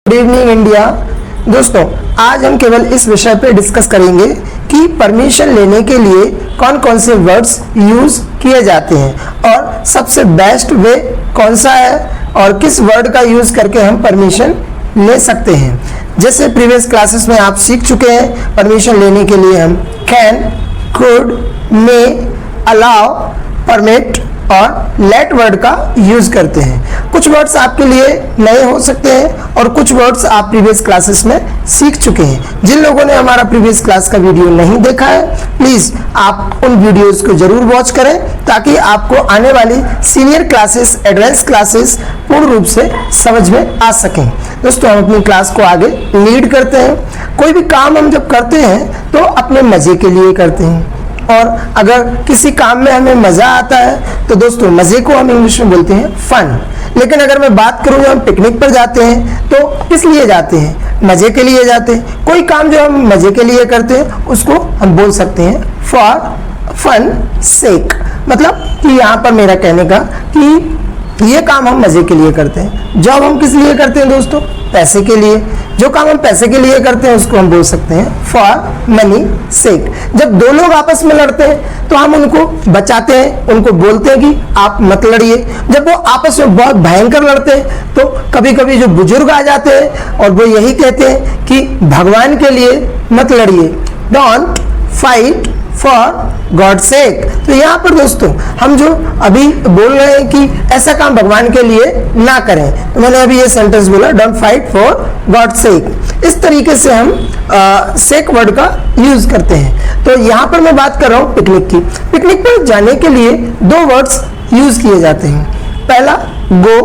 Good evening India. दोस्तों, आज हम केवल इस विषय पे डिस्कस करेंगे कि परमिशन लेने के लिए कौन कौन से वर्ड्स यूज किए जाते हैं और सबसे बेस्ट वे कौन सा है और किस वर्ड का यूज करके हम परमिशन ले सकते हैं। जैसे प्रीवियस क्लासेस में आप सीख चुके हैं, परमिशन लेने के लिए हम can, could, may, allow, permit और लेट वर्ड का यूज करते हैं। कुछ वर्ड्स आपके लिए नए हो सकते हैं और कुछ वर्ड्स आप प्रीवियस क्लासेस में सीख चुके हैं। जिन लोगों ने हमारा प्रीवियस क्लास का वीडियो नहीं देखा है, प्लीज आप उन वीडियोस को जरूर वॉच करें ताकि आपको आने वाली सीनियर क्लासेस, एडवांस क्लासेस पूर्ण रूप से समझ में आ सकें। दोस्तों, हम अपनी क्लास को आगे लीड करते हैं। कोई भी काम हम जब करते हैं तो अपने मजे के लिए करते हैं और अगर किसी काम में हमें मजा आता है तो दोस्तों मजे को हम इंग्लिश में बोलते हैं फन। लेकिन अगर मैं बात करूँ, हम पिकनिक पर जाते हैं तो किस लिए जाते हैं? मजे के लिए जाते हैं। कोई काम जो हम मजे के लिए करते हैं उसको हम बोल सकते हैं फॉर फन सेक। मतलब कि यहाँ पर मेरा कहने का कि ये काम हम मजे के लिए करते हैं। जॉब हम किस लिए करते हैं दोस्तों? पैसे के लिए। जो काम हम पैसे के लिए करते हैं उसको हम बोल सकते हैं फॉर मनी सेक। जब दो लोग आपस में लड़ते हैं तो हम उनको बचाते हैं, उनको बोलते हैं कि आप मत लड़िए। जब वो आपस में बहुत भयंकर लड़ते हैं तो कभी कभी जो बुजुर्ग आ जाते हैं और वो यही कहते हैं कि भगवान के लिए मत लड़िए, don't fight for God sake. तो यहाँ पर दोस्तों हम जो अभी बोल रहे हैं कि ऐसा काम भगवान के लिए ना करें, तो मैंने अभी ये सेंटेंस बोला, डोंट फाइट फॉर गॉड सेक। इस तरीके से हम सेक वर्ड का यूज करते हैं। तो यहाँ पर मैं बात कर रहा हूँ पिकनिक की। पिकनिक पर जाने के लिए दो वर्ड्स यूज किए जाते हैं। पहला गो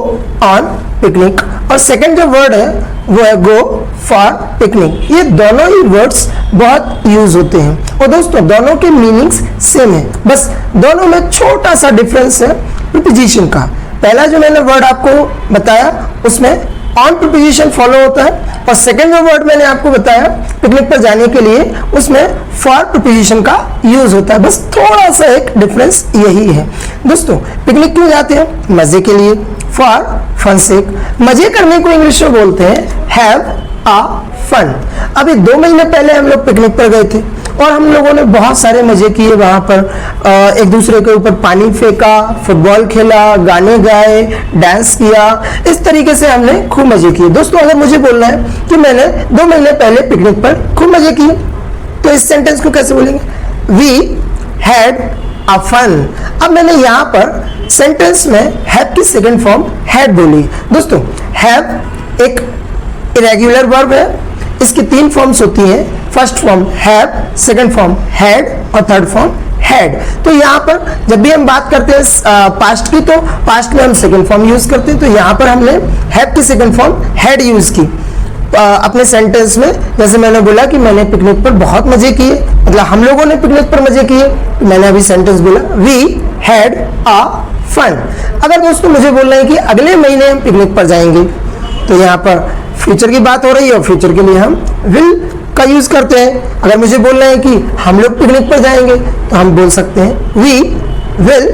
ऑन पिकनिक और सेकंड जो वर्ड है वो है गो फॉर पिकनिक। ये दोनों ही वर्ड्स बहुत यूज होते हैं और दोस्तों दोनों के मीनिंग्स सेम है, बस दोनों में छोटा सा डिफरेंस है प्रीपोजिशन का। पहला जो मैंने वर्ड आपको बताया उसमें ऑन प्रीपोजिशन फॉलो होता है और सेकंड जो वर्ड मैंने आपको बताया पिकनिक पर जाने के लिए उसमें फॉर प्रीपोजिशन का यूज होता है। बस थोड़ा सा एक डिफरेंस यही है। दोस्तों, पिकनिक क्यों जाते हैं? मजे के लिए, फॉर फन सेक। मजे करने को इंग्लिश में बोलते हैं हैव अ फन। अभी 2 महीने पहले हम लोग पिकनिक पर गए थे और हम लोगों ने बहुत सारे मजे किए। वहां पर एक दूसरे के ऊपर पानी फेंका, फुटबॉल खेला, गाने गाए, डांस किया। इस तरीके से हमने खूब मजे किए। दोस्तों, अगर मुझे बोलना है कि मैंने 2 महीने पहले पिकनिक पर खूब मजे किए तो इस सेंटेंस को कैसे बोलेंगे? We had a fun. अब मैंने यहाँ पर सेंटेंस में हैव की सेकंड फॉर्म हैड बोली। दोस्तों, हैव एक इरेगुलर वर्ब है। इसकी 3 फॉर्म्स होती हैं। First form have, second form had और थर्ड फॉर्म हैड। तो यहाँ पर जब भी हम बात करते हैं पास्ट की तो पास्ट में हम सेकंड फॉर्म यूज करते हैं। तो यहाँ पर हमने हैव की सेकंड फॉर्म हैड यूज की अपने सेंटेंस में। जैसे मैंने बोला कि मैंने पिकनिक पर बहुत मजे किए, मतलब हम लोगों ने पिकनिक पर मजे किए, तो मैंने अभी सेंटेंस बोला वी हैड अ फन। अगर दोस्तों मुझे बोलना है कि अगले महीने हम पिकनिक पर जाएंगे तो यहाँ पर फ्यूचर की बात हो रही है और फ्यूचर के लिए हम विल का यूज करते हैं। अगर मुझे बोलना है कि हम लोग पिकनिक पर जाएंगे तो हम बोल सकते हैं we will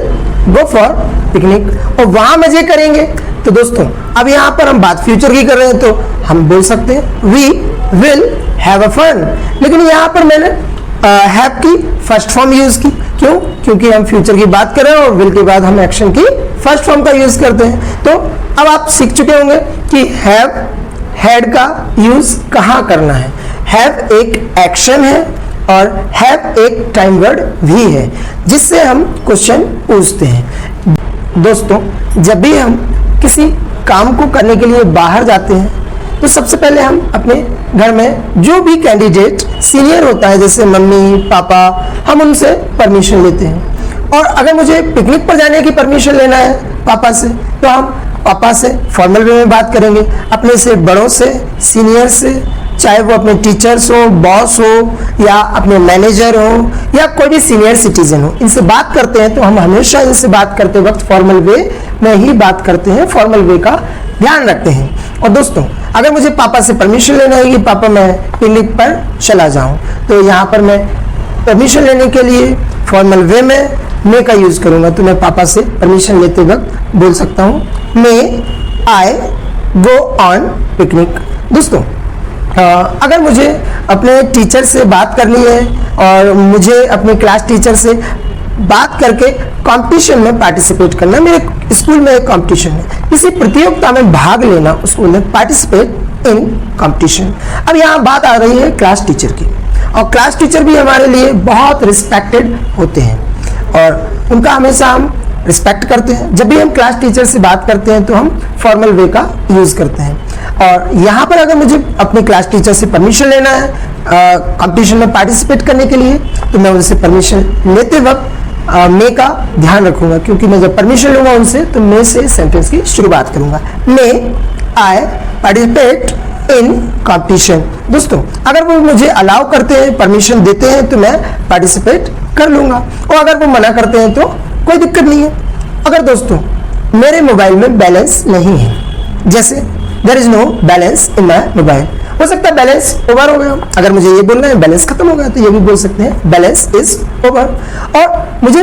go for picnic और वहां मजे करेंगे। तो दोस्तों अब यहाँ पर हम बात फ्यूचर की कर रहे हैं तो हम बोल सकते हैं we will have a fun. लेकिन यहाँ पर मैंने हैव की फर्स्ट फॉर्म यूज की। क्यों? क्योंकि हम फ्यूचर की बात कर रहे हैं और विल के बाद हम एक्शन की फर्स्ट फॉर्म का यूज करते हैं। तो अब आप सीख चुके होंगे कि हैव, हैड का यूज कहाँ करना है। हैव एक एक्शन है और हैव एक टाइम वर्ड भी है जिससे हम क्वेश्चन पूछते हैं। दोस्तों, जब भी हम किसी काम को करने के लिए बाहर जाते हैं तो सबसे पहले हम अपने घर में जो भी कैंडिडेट सीनियर होता है, जैसे मम्मी पापा, हम उनसे परमिशन लेते हैं। और अगर मुझे पिकनिक पर जाने की परमिशन लेना है पापा से तो हम पापा से फॉर्मल वे में बात करेंगे, अपने से बड़ों से, सीनियर से, चाहे वो अपने टीचर्स हो, बॉस हो या अपने मैनेजर हो या कोई भी सीनियर सिटीजन हो, इनसे बात करते हैं तो हम हमेशा इनसे बात करते वक्त फॉर्मल वे में ही बात करते हैं, फॉर्मल वे का ध्यान रखते हैं। और दोस्तों, अगर मुझे पापा से परमिशन लेना है कि पापा मैं पिकनिक पर चला जाऊं तो यहाँ पर मैं परमिशन लेने के लिए फॉर्मल वे में मे का यूज करूंगा। तो मैं पापा से परमिशन लेते वक्त बोल सकता हूँ मे आई गो ऑन पिकनिक। दोस्तों अगर मुझे अपने टीचर से बात करनी है और मुझे अपने क्लास टीचर से बात करके कंपटीशन में पार्टिसिपेट करना, मेरे स्कूल में एक कंपटीशन है, किसी प्रतियोगिता में भाग लेना, उसको बोलते पार्टिसिपेट इन कंपटीशन। अब यहाँ बात आ रही है क्लास टीचर की, और क्लास टीचर भी हमारे लिए बहुत रिस्पेक्टेड होते हैं और उनका हमेशा हम रिस्पेक्ट करते हैं। जब भी हम क्लास टीचर से बात करते हैं तो हम फॉर्मल वे का यूज़ करते हैं। और यहाँ पर अगर मुझे अपने क्लास टीचर से परमिशन लेना है कंपटीशन में पार्टिसिपेट करने के लिए, तो मैं उनसे परमिशन लेते वक्त मे का ध्यान रखूंगा, क्योंकि मैं जब परमिशन लूंगा उनसे तो मे से सेंटेंस की शुरुआत करूंगा। मे आई पार्टिसिपेट इन कंपटीशन। दोस्तों अगर वो मुझे अलाउ करते हैं, परमिशन देते हैं, तो मैं पार्टिसिपेट कर लूंगा, और अगर वो मना करते हैं तो कोई दिक्कत नहीं है। अगर दोस्तों मेरे मोबाइल में बैलेंस नहीं है, जैसे there is no balance in my mobile, हो सकता है बैलेंस ओवर हो गया, अगर मुझे ये बोलना है बैलेंस खत्म हो गया, तो ये भी बोल सकते हैं बैलेंस इज ओवर। और मुझे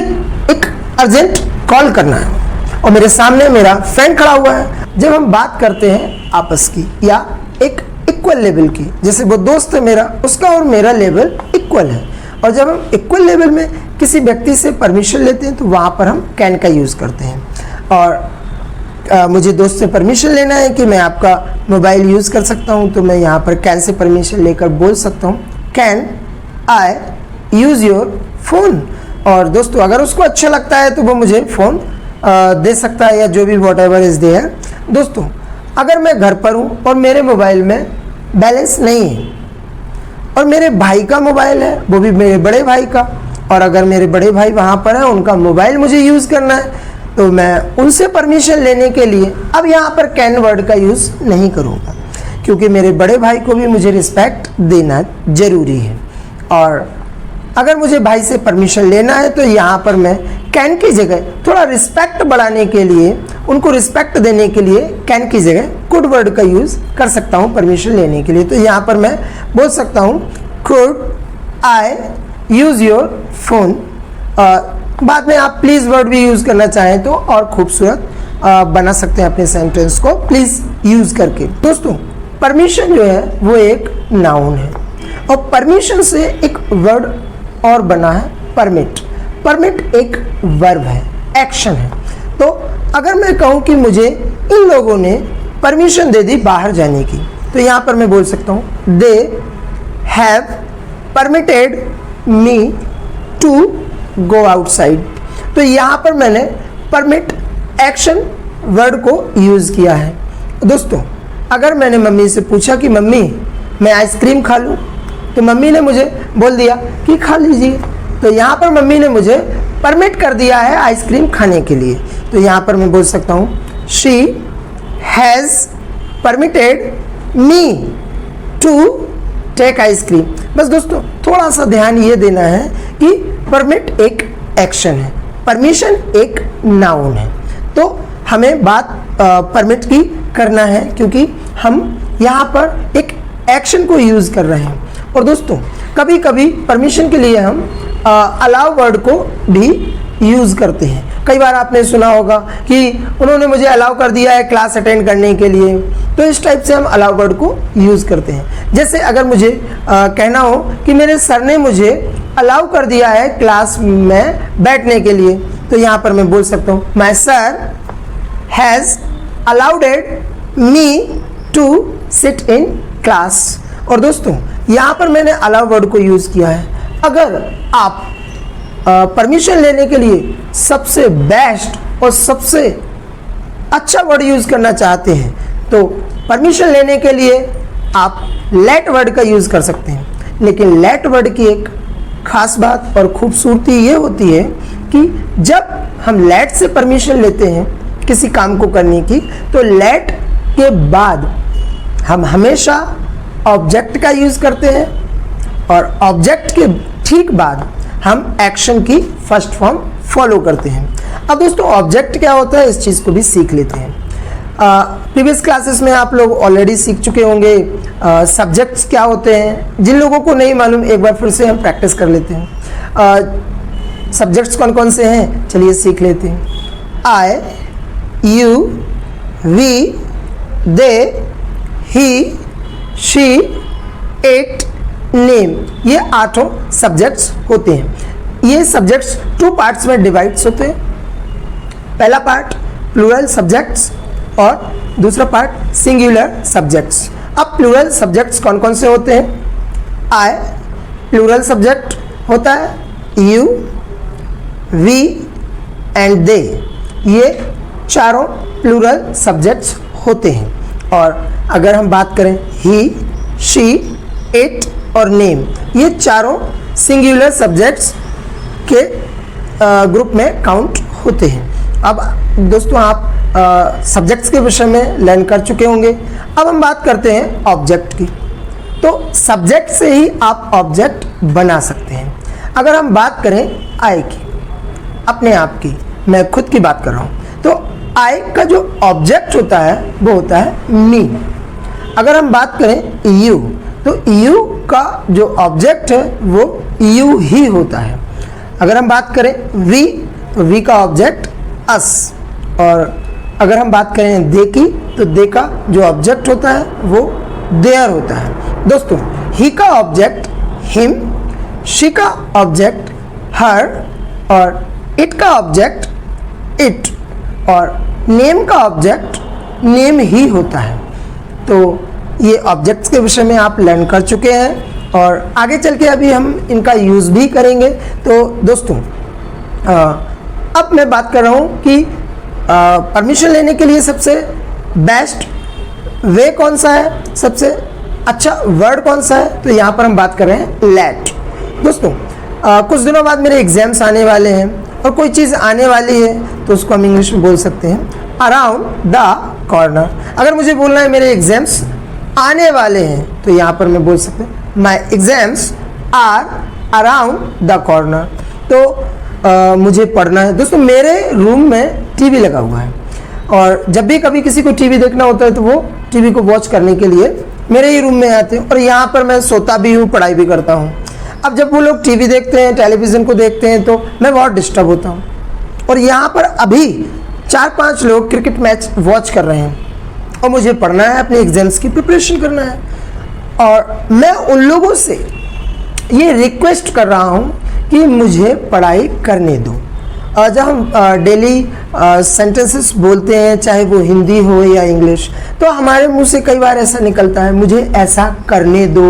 एक अर्जेंट कॉल करना है और मेरे सामने मेरा फ्रेंड खड़ा हुआ है। जब हम बात करते हैं आपस की या एक इक्वल लेवल की, जैसे वो दोस्त है मेरा, उसका और मेरा लेवल इक्वल है, और जब हम इक्वल लेवल में किसी व्यक्ति से परमिशन लेते हैं तो वहाँ पर हम कैन का यूज़ करते हैं। और मुझे दोस्त से परमिशन लेना है कि मैं आपका मोबाइल यूज़ कर सकता हूँ, तो मैं यहाँ पर कैन से परमिशन लेकर बोल सकता हूँ can I use your phone. और दोस्तों अगर उसको अच्छा लगता है तो वो मुझे फ़ोन दे सकता है, या जो भी वॉट एवर इज़ देयर। दोस्तों अगर मैं घर पर हूँ और मेरे मोबाइल में बैलेंस नहीं है, और मेरे भाई का मोबाइल है, वो भी मेरे बड़े भाई का, और अगर मेरे बड़े भाई वहाँ पर है, उनका मोबाइल मुझे यूज़ करना है, तो मैं उनसे परमिशन लेने के लिए अब यहाँ पर कैन वर्ड का यूज़ नहीं करूँगा, क्योंकि मेरे बड़े भाई को भी मुझे रिस्पेक्ट देना ज़रूरी है। और अगर मुझे भाई से परमिशन लेना है तो यहाँ पर मैं कैन की जगह थोड़ा रिस्पेक्ट बढ़ाने के लिए, उनको रिस्पेक्ट देने के लिए कैन की जगह कुड वर्ड का यूज़ कर सकता हूँ परमिशन लेने के लिए। तो यहाँ पर मैं बोल सकता हूँ could I use your phone. बाद में आप प्लीज़ वर्ड भी यूज़ करना चाहें तो और खूबसूरत बना सकते हैं अपने सेंटेंस को प्लीज़ यूज़ करके। दोस्तों परमिशन जो है वो एक नाउन है, और परमिशन से एक वर्ड और बना है परमिट। परमिट एक वर्ब है, एक्शन है। तो अगर मैं कहूँ कि मुझे इन लोगों ने परमिशन दे दी बाहर जाने की, तो यहाँ पर मैं बोल सकता हूँ they have permitted me to go outside. तो यहाँ पर मैंने परमिट एक्शन वर्ड को यूज़ किया है। दोस्तों अगर मैंने मम्मी से पूछा कि मम्मी मैं आइसक्रीम खा लूँ, तो मम्मी ने मुझे बोल दिया कि खा लीजिए, तो यहाँ पर मम्मी ने मुझे परमिट कर दिया है आइसक्रीम खाने के लिए। तो यहाँ पर मैं बोल सकता हूँ she has permitted me to take ice cream. बस दोस्तों थोड़ा सा ध्यान ये देना है कि परमिट एक एक्शन है, परमिशन एक नाउन है, तो हमें बात परमिट की करना है, क्योंकि हम यहाँ पर एक एक्शन को यूज़ कर रहे हैं। और दोस्तों कभी कभी परमिशन के लिए हम अलाउ वर्ड को भी यूज़ करते हैं। कई बार आपने सुना होगा कि उन्होंने मुझे अलाउ कर दिया है क्लास अटेंड करने के लिए, तो इस टाइप से हम अलाउ वर्ड को यूज़ करते हैं। जैसे अगर मुझे कहना हो कि मेरे सर ने मुझे अलाउ कर दिया है क्लास में बैठने के लिए, तो यहाँ पर मैं बोल सकता हूँ my sir has allowed me to sit in class. और दोस्तों यहाँ पर मैंने अलाउ वर्ड को यूज़ किया है। अगर आप परमिशन लेने के लिए सबसे बेस्ट और सबसे अच्छा वर्ड यूज़ करना चाहते हैं, तो परमिशन लेने के लिए आप लेट वर्ड का यूज़ कर सकते हैं। लेकिन लेट वर्ड की एक ख़ास बात और खूबसूरती ये होती है कि जब हम लेट से परमिशन लेते हैं किसी काम को करने की, तो लेट के बाद हम हमेशा ऑब्जेक्ट का यूज़ करते हैं, और ऑब्जेक्ट के ठीक बाद हम एक्शन की फर्स्ट फॉर्म फॉलो करते हैं। अब दोस्तों ऑब्जेक्ट क्या होता है इस चीज़ को भी सीख लेते हैं। प्रीवियस क्लासेस में आप लोग ऑलरेडी सीख चुके होंगे सब्जेक्ट्स क्या होते हैं। जिन लोगों को नहीं मालूम एक बार फिर से हम प्रैक्टिस कर लेते हैं। सब्जेक्ट्स कौन कौन से हैं चलिए सीख लेते हैं। I, you, we, they, he, she, it, name, ये 8 सब्जेक्ट्स होते हैं। ये सब्जेक्ट्स 2 पार्ट्स में डिवाइड्स होते हैं। पहला पार्ट प्लूरल सब्जेक्ट्स और दूसरा पार्ट सिंगुलर सब्जेक्ट्स। अब प्लूरल सब्जेक्ट्स कौन कौन से होते हैं? आई प्लूरल सब्जेक्ट होता है, यू, वी एंड दे, ये चारों प्लूरल सब्जेक्ट्स होते हैं। और अगर हम बात करें ही, शी, इट और नेम, ये चारों सिंगुलर सब्जेक्ट्स के ग्रुप में काउंट होते हैं। अब दोस्तों आप सब्जेक्ट्स के विषय में लर्न कर चुके होंगे। अब हम बात करते हैं ऑब्जेक्ट की। तो सब्जेक्ट से ही आप ऑब्जेक्ट बना सकते हैं। अगर हम बात करें आई की, अपने आप की, मैं खुद की बात कर रहा हूँ, तो आई का जो ऑब्जेक्ट होता है वो होता है मी। अगर हम बात करें यू, तो यू का जो ऑब्जेक्ट है वो यू ही होता है। अगर हम बात करें वी, तो वी का ऑब्जेक्ट अस। और अगर हम बात करें दे की, तो दे का जो ऑब्जेक्ट होता है वो देयर होता है। दोस्तों ही का ऑब्जेक्ट हिम, शी का ऑब्जेक्ट हर और इट का ऑब्जेक्ट इट और नेम का ऑब्जेक्ट नेम ही होता है। तो ये ऑब्जेक्ट्स के विषय में आप लर्न कर चुके हैं और आगे चल के अभी हम इनका यूज़ भी करेंगे। तो दोस्तों अब मैं बात कर रहा हूँ कि परमिशन लेने के लिए सबसे बेस्ट वे कौन सा है, सबसे अच्छा वर्ड कौन सा है। तो यहाँ पर हम बात कर रहे हैं लेट। दोस्तों कुछ दिनों बाद मेरे एग्जाम्स आने वाले हैं और कोई चीज़ आने वाली है तो उसको हम इंग्लिश में बोल सकते हैं अराउंड द कॉर्नर। अगर मुझे बोलना है मेरे एग्जाम्स आने वाले हैं तो यहाँ पर मैं बोल सकते हैं my exams are around the corner. तो मुझे पढ़ना है। दोस्तों मेरे रूम में टीवी लगा हुआ है और जब भी कभी किसी को टीवी देखना होता है तो वो टीवी को वॉच करने के लिए मेरे ही रूम में आते हैं और यहाँ पर मैं सोता भी हूँ, पढ़ाई भी करता हूँ। अब जब वो लोग टीवी देखते हैं, टेलीविज़न को देखते हैं, तो मैं बहुत डिस्टर्ब होता हूँ। और यहाँ पर अभी 4-5 लोग क्रिकेट मैच वॉच कर रहे हैं और मुझे पढ़ना है, अपने एग्जाम्स की प्रिपरेशन करना है। और मैं उन लोगों से ये रिक्वेस्ट कर रहा हूँ कि मुझे पढ़ाई करने दो। जब हम डेली सेंटेंसेस बोलते हैं, चाहे वो हिंदी हो या इंग्लिश, तो हमारे मुंह से कई बार ऐसा निकलता है मुझे ऐसा करने दो,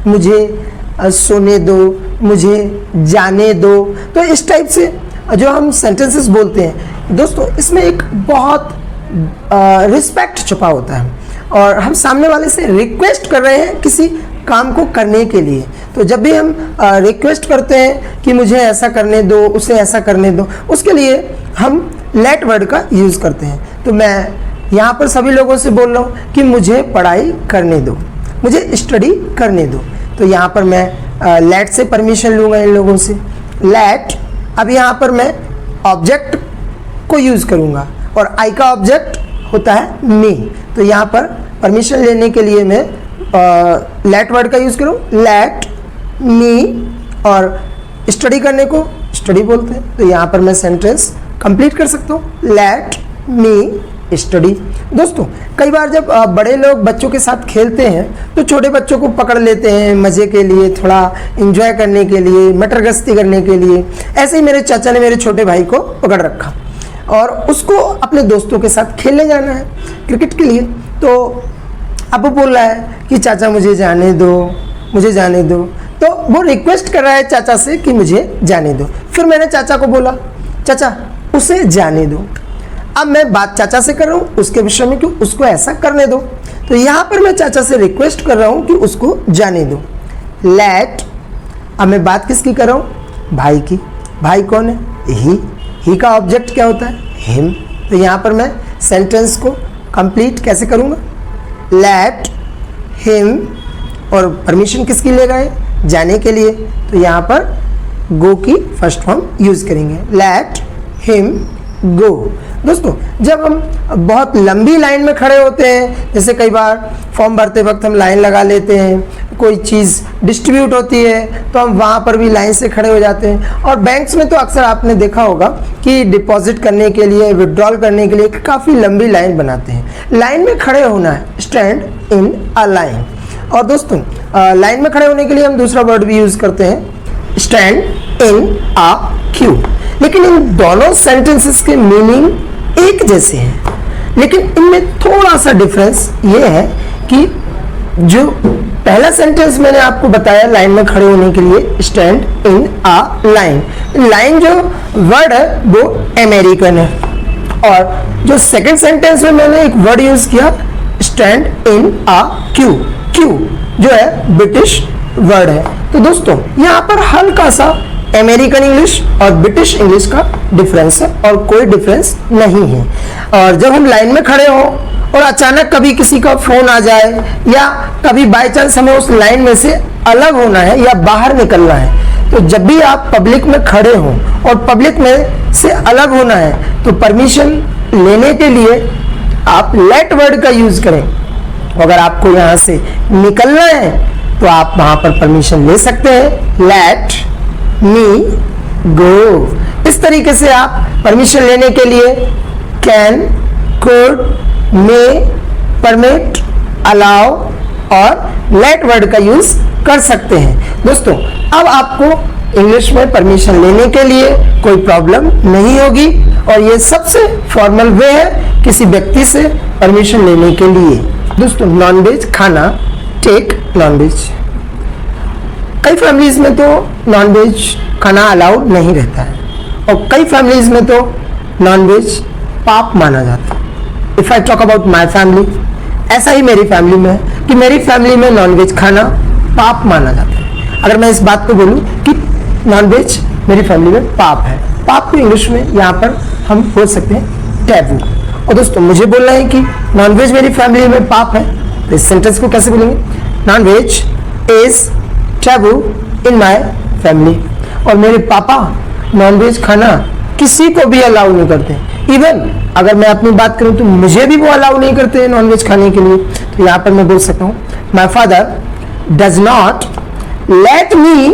मुझे सोने दो, मुझे जाने दो। तो इस टाइप से जो हम सेंटेंसेस बोलते हैं दोस्तों, इसमें एक बहुत रिस्पेक्ट छुपा होता है और हम सामने वाले से रिक्वेस्ट कर रहे हैं किसी काम को करने के लिए। तो जब भी हम रिक्वेस्ट करते हैं कि मुझे ऐसा करने दो, उसे ऐसा करने दो, उसके लिए हम लेट वर्ड का यूज़ करते हैं। तो मैं यहाँ पर सभी लोगों से बोल रहा हूँ कि मुझे पढ़ाई करने दो, मुझे स्टडी करने दो। तो यहाँ पर मैं लेट से परमिशन लूँगा इन लोगों से। लेट, अब यहाँ पर मैं ऑब्जेक्ट को यूज़ करूँगा और आई का ऑब्जेक्ट होता है मी। तो यहाँ पर परमिशन लेने के लिए मैं लेट वर्ड का यूज़ करूँ, लेट मी, और स्टडी करने को स्टडी बोलते हैं। तो यहाँ पर मैं सेंटेंस कंप्लीट कर सकता हूँ, लेट मी स्टडी। दोस्तों कई बार जब बड़े लोग बच्चों के साथ खेलते हैं तो छोटे बच्चों को पकड़ लेते हैं मज़े के लिए, थोड़ा एंजॉय करने के लिए, मटरगश्ती करने के लिए। ऐसे ही मेरे चाचा ने मेरे छोटे भाई को पकड़ रखा और उसको अपने दोस्तों के साथ खेलने जाना है क्रिकेट के लिए। तो अब वो बोल रहा है कि चाचा मुझे जाने दो, मुझे जाने दो। तो वो रिक्वेस्ट कर रहा है चाचा से कि मुझे जाने दो। फिर मैंने चाचा को बोला, चाचा उसे जाने दो। अब मैं बात चाचा से कर रहा हूँ उसके विषय में कि उसको ऐसा करने दो। तो यहाँ पर मैं चाचा से रिक्वेस्ट कर रहा हूँ कि उसको जाने दो, लेट। अब मैं बात किसकी कर रहा हूँ? भाई की। भाई कौन है? ही का ऑब्जेक्ट क्या होता है? हिम। तो यहाँ पर मैं सेंटेंस को कंप्लीट कैसे करूँगा? लेट हिम, और परमिशन किसकी ले गए? जाने के लिए। तो यहाँ पर गो की फर्स्ट फॉर्म यूज़ करेंगे, लेट हिम गो। दोस्तों जब हम बहुत लंबी लाइन में खड़े होते हैं, जैसे कई बार फॉर्म भरते वक्त हम लाइन लगा लेते हैं, कोई चीज़ डिस्ट्रीब्यूट होती है तो हम वहाँ पर भी लाइन से खड़े हो जाते हैं। और बैंक्स में तो अक्सर आपने देखा होगा कि डिपॉजिट करने के लिए, विड्रॉल करने के लिए काफ़ी लंबी लाइन बनाते हैं। लाइन में खड़े होना है, स्टैंड इन अ लाइन। और दोस्तों लाइन में खड़े होने के लिए हम दूसरा वर्ड भी यूज करते हैं, स्टैंड इन अ क्यू। लेकिन इन दोनों सेंटेंसेस के मीनिंग एक जैसे हैं, लेकिन इनमें थोड़ा सा डिफरेंस ये है कि जो पहला सेंटेंस मैंने आपको बताया लाइन में खड़े होने के लिए, stand in a line, line जो वर्ड है वो अमेरिकन है, और जो सेकंड सेंटेंस में मैंने एक वर्ड यूज किया, stand in a Q, Q जो है ब्रिटिश वर्ड है। तो दोस्तों यहाँ पर हल्का सा अमेरिकन इंग्लिश और ब्रिटिश इंग्लिश का डिफरेंस है और कोई डिफरेंस नहीं है। और जब हम लाइन में खड़े हों और अचानक कभी किसी का फोन आ जाए या कभी बाय चांस हमें उस लाइन में से अलग होना है या बाहर निकलना है, तो जब भी आप पब्लिक में खड़े हों और पब्लिक में से अलग होना है तो परमिशन लेने के लिए आप लेट वर्ड का यूज करें। अगर आपको यहाँ से निकलना है तो आप वहां पर परमिशन ले सकते हैं, लेट मी गो। इस तरीके से आप परमिशन लेने के लिए can, could, may, permit, allow और लेट वर्ड का यूज कर सकते हैं। दोस्तों अब आपको इंग्लिश में परमिशन लेने के लिए कोई प्रॉब्लम नहीं होगी और ये सबसे फॉर्मल वे है किसी व्यक्ति से परमिशन लेने के लिए। दोस्तों नॉनवेज खाना, टेक नॉनवेज। कई फैमिलीज में तो नॉनवेज खाना अलाउड नहीं रहता है और कई फैमिलीज में तो नॉनवेज पाप माना जाता है। If I talk about my family, ऐसा ही मेरी फैमिली में है कि मेरी फैमिली में नॉनवेज खाना पाप माना जाता है। अगर मैं इस बात को बोलूं कि नॉनवेज मेरी फैमिली में पाप है, पाप को इंग्लिश में यहाँ पर हम बोल सकते हैं टैबू। और दोस्तों मुझे बोलना है कि नॉनवेज मेरी फैमिली में पाप है, तो इस सेंटेंस को कैसे बोलेंगे, nonveg is taboo in my family. और मेरे पापा नॉनवेज खाना किसी को भी अलाउ नहीं करते, इवन अगर मैं अपनी बात करूं तो मुझे भी वो अलाउ नहीं करते नॉनवेज खाने के लिए। तो यहाँ पर मैं बोल सकता हूँ my father does not let me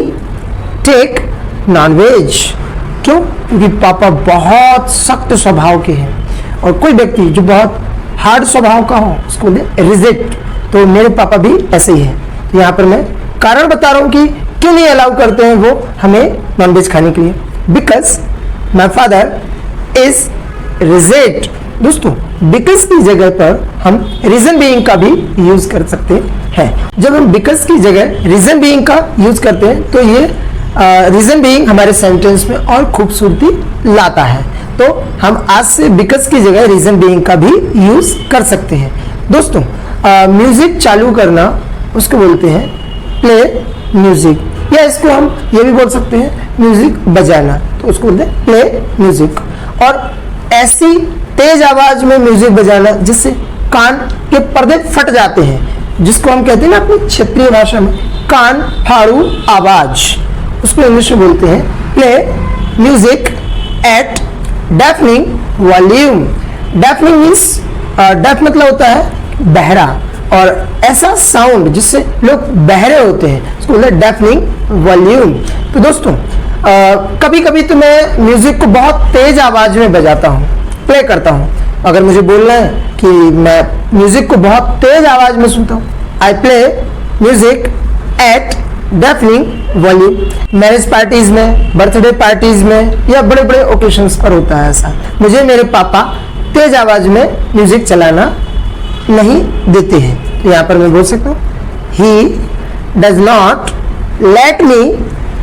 take nonveg. क्यों? क्योंकि पापा बहुत सख्त स्वभाव के हैं और कोई व्यक्ति जो बहुत हार्ड स्वभाव का हो उसको रिजेक्ट, तो मेरे पापा भी ऐसे ही है। तो यहाँ पर मैं कारण बता रहा हूँ कि क्यों नहीं अलाउ करते हैं वो हमें नॉनवेज खाने के लिए, because my father is reject. दोस्तों बिकॉज की जगह पर हम रीजन बीइंग का भी यूज कर सकते हैं। जब हम बिकॉज की जगह रीजन बीइंग का यूज करते हैं तो ये रीजन बीइंग हमारे सेंटेंस में और खूबसूरती लाता है। तो हम आज से बिकॉज की जगह रीजन बीइंग का भी यूज कर सकते हैं। दोस्तों म्यूजिक चालू करना उसको बोलते हैं प्ले म्यूजिक, या इसको हम ये भी बोल सकते हैं म्यूजिक बजाना, तो उसको बोलते हैं प्ले म्यूजिक। और ऐसी तेज आवाज में म्यूजिक बजाना जिससे कान के पर्दे फट जाते हैं, जिसको हम कहते हैं ना अपनी क्षेत्रीय भाषा में कान फाड़ू आवाज, उसको इंग्लिश में बोलते हैं play music at deafening volume. Deafening means deaf मतलब होता है बहरा, और ऐसा साउंड जिससे लोग बहरे होते हैं उसको बोलते हैं डेफनिंग वॉल्यूम। तो दोस्तों कभी कभी तो मैं म्यूजिक को बहुत तेज आवाज में बजाता हूँ, प्ले करता हूँ। अगर मुझे बोलना है कि मैं म्यूजिक को बहुत तेज आवाज में सुनता हूँ, I play music at deafening volume. Marriage parties में, बर्थडे पार्टीज में या बड़े बड़े ओकेशंस पर होता है ऐसा। मुझे मेरे पापा तेज आवाज में म्यूजिक चलाना नहीं देते हैं, तो यहाँ पर मैं बोल सकता हूँ he does not let me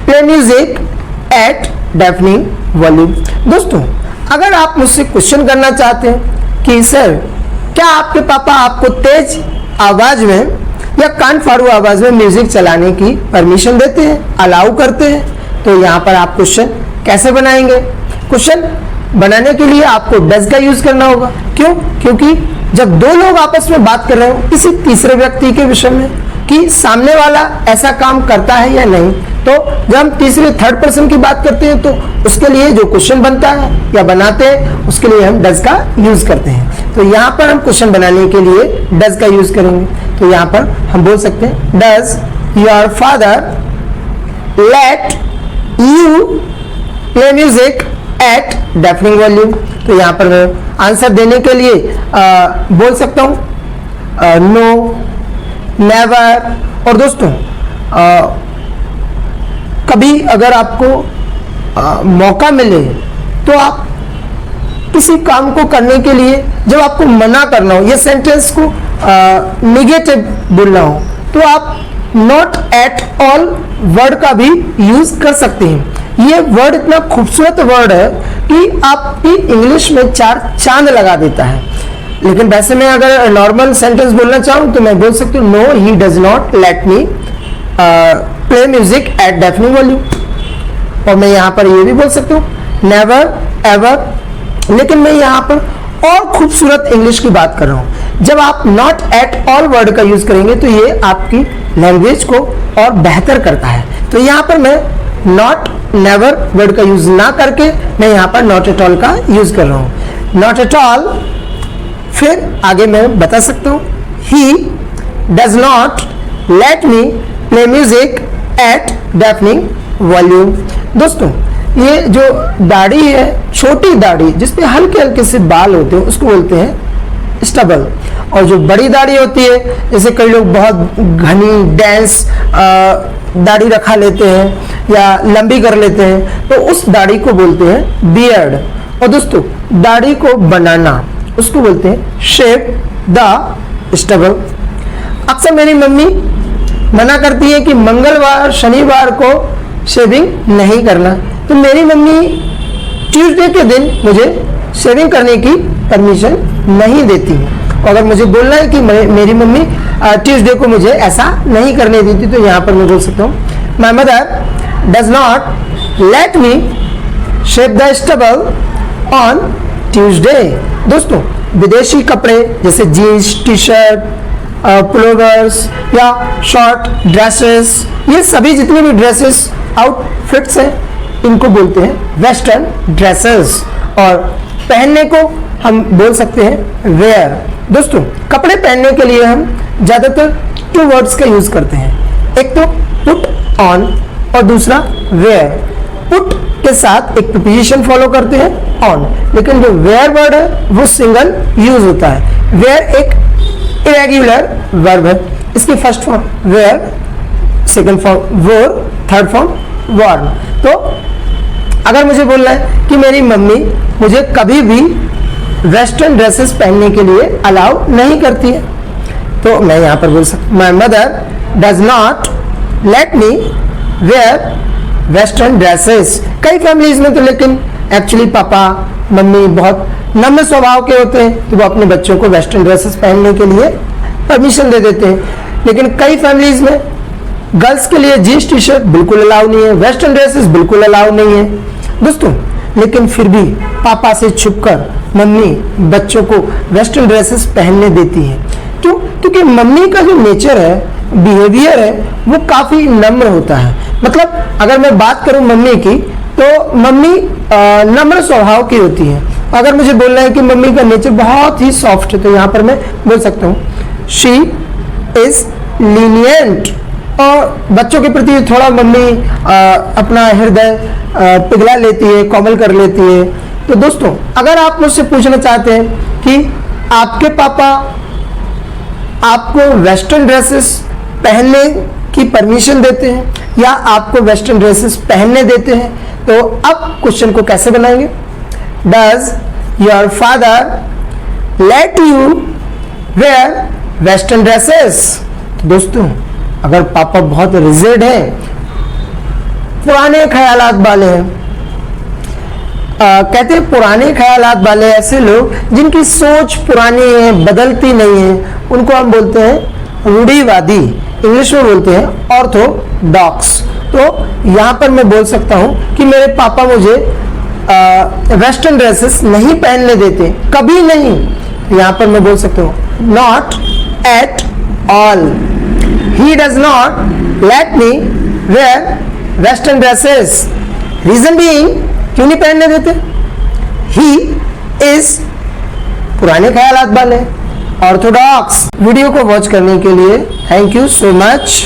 play music at deafening volume. दोस्तों अगर आप मुझसे क्वेश्चन करना चाहते हैं कि सर क्या आपके पापा आपको तेज आवाज में या कान फाड़ू आवाज में म्यूजिक चलाने की परमिशन देते हैं, अलाउ करते हैं, तो यहाँ पर आप क्वेश्चन कैसे बनाएंगे। क्वेश्चन बनाने के लिए आपको डज का यूज करना होगा। क्यों? क्योंकि जब दो लोग आपस में बात कर रहे हो किसी तीसरे व्यक्ति के विषय में कि सामने वाला ऐसा काम करता है या नहीं, तो जब हम तीसरे थर्ड पर्सन की बात करते हैं तो उसके लिए जो क्वेश्चन बनता है या बनाते हैं उसके लिए हम डज का यूज करते हैं। तो यहाँ पर हम क्वेश्चन बनाने के लिए डज का यूज करेंगे। तो यहाँ पर हम बोल सकते हैं does your father let you play music at deafening volume. तो यहाँ पर मैं आंसर देने के लिए बोल सकता हूँ नो, नेवर। और दोस्तों कभी अगर आपको मौका मिले तो आप किसी काम को करने के लिए जब आपको मना करना हो या सेंटेंस को निगेटिव बोलना हो तो आप नॉट एट ऑल वर्ड का भी यूज कर सकते हैं। ये वर्ड इतना खूबसूरत वर्ड है कि आपकी इंग्लिश में 4 चांद लगा देता है। लेकिन वैसे मैं अगर नॉर्मल सेंटेंस बोलना चाहूँ तो मैं बोल सकती हूँ no he does not let me play music at definite volume. और मैं यहाँ पर ये भी बोल सकती हूँ नेवर एवर। लेकिन मैं यहाँ पर और खूबसूरत इंग्लिश की बात कर रहा हूँ। जब आप नॉट एट ऑल वर्ड का यूज करेंगे तो ये आपकी लैंग्वेज को और बेहतर करता है। तो यहाँ पर मैं नॉट नेवर वर्ड का यूज ना करके मैं यहाँ पर नॉट एट ऑल का यूज कर रहा हूँ। नॉट एट ऑल, फिर आगे मैं बता सकता हूँ he does not let me play music at deafening volume. दोस्तों ये जो दाढ़ी है, छोटी दाढ़ी जिसपे हल्के हल्के से बाल होते हैं उसको बोलते हैं स्टबल। और जो बड़ी दाढ़ी होती है, जैसे कई लोग बहुत घनी डेंस दाढ़ी रखा लेते हैं या लंबी कर लेते हैं तो उस दाढ़ी को बोलते हैं बियर्ड। और दोस्तों दाढ़ी को बनाना उसको बोलते हैं शेप द स्टबल। अक्सर मेरी मम्मी मना करती है कि मंगलवार शनिवार को शेविंग नहीं करना, तो मेरी मम्मी ट्यूसडे के दिन मुझे शेविंग करने की परमिशन नहीं देती है। और अगर मुझे बोलना है कि मेरी मम्मी ट्यूसडे को मुझे ऐसा नहीं करने देती तो यहाँ पर मैं बोल सकता हूँ my mother does not let me shape the stubble on Tuesday. दोस्तों विदेशी कपड़े जैसे जीन्स, टी शर्ट, पुलोवर्स या शॉर्ट ड्रेसेस, ये सभी जितनी भी ड्रेसेस आउटफिट्स हैं इनको बोलते हैं वेस्टर्न ड्रेसेस। और पहनने को हम बोल सकते हैं वेयर। दोस्तों कपड़े पहनने के लिए हम ज्यादातर 2 वर्ड्स का यूज करते हैं, एक तो पुट ऑन और दूसरा वेयर। पुट के साथ एक प्रीपोजिशन फॉलो करते हैं ऑन, लेकिन जो वेयर वर्ड है वो सिंगल यूज होता है। वेयर एक इरेगुलर वर्ब है, इसकी first form wear, second form wore, third form worn. तो अगर मुझे बोलना है कि मेरी मम्मी मुझे कभी भी वेस्टर्न ड्रेसेस पहनने के लिए अलाउ नहीं करती है तो मैं यहाँ पर बोल सकता हूँ my mother does not let me wear western dresses. कई फैमिलीज में तो लेकिन एक्चुअली पापा मम्मी बहुत नम्र स्वभाव के होते हैं तो वो अपने बच्चों को वेस्टर्न ड्रेसेस पहनने के लिए परमिशन दे देते हैं। लेकिन कई फैमिलीज में गर्ल्स के लिए जीन्स टी शर्ट बिल्कुल अलाउ नहीं है, वेस्टर्न ड्रेसेस बिल्कुल अलाउ नहीं है। दोस्तों लेकिन फिर भी पापा से छुपकर मम्मी बच्चों को वेस्टर्न ड्रेसेस पहनने देती है। क्यों? क्योंकि मम्मी का जो नेचर है, बिहेवियर है, वो काफी नम्र होता है। मतलब अगर मैं बात करूं मम्मी की तो मम्मी नम्र स्वभाव की होती है। अगर मुझे बोलना है कि मम्मी का नेचर बहुत ही सॉफ्ट है तो यहाँ पर मैं बोल सकता हूँ शी इज लीनियंट। और बच्चों के प्रति थोड़ा मम्मी अपना हृदय पिघला लेती है, कोमल कर लेती है। तो दोस्तों अगर आप मुझसे पूछना चाहते हैं कि आपके पापा आपको वेस्टर्न ड्रेसेस पहनने की परमिशन देते हैं या आपको वेस्टर्न ड्रेसेस पहनने देते हैं, तो अब क्वेश्चन को कैसे बनाएंगे? Does your father let you wear western dresses? दोस्तों अगर पापा बहुत रिजिड है, पुराने ख्यालात वाले हैं, कहते हैं पुराने ख्यालात वाले ऐसे लोग जिनकी सोच पुरानी है, बदलती नहीं है, उनको हम बोलते हैं रूढ़िवादी, इंग्लिश में बोलते हैं ऑर्थोडॉक्स। तो यहाँ पर मैं बोल सकता हूँ कि मेरे पापा मुझे वेस्टर्न ड्रेसेस नहीं पहनने देते, कभी नहीं। यहाँ पर मैं बोल सकता हूँ not at all. He does not let me wear western dresses. Reason being, क्यों नहीं पहनने देते? He is पुराने ख्यालात वाले, ऑर्थोडॉक्स। वीडियो को वॉच करने के लिए थैंक यू सो मच।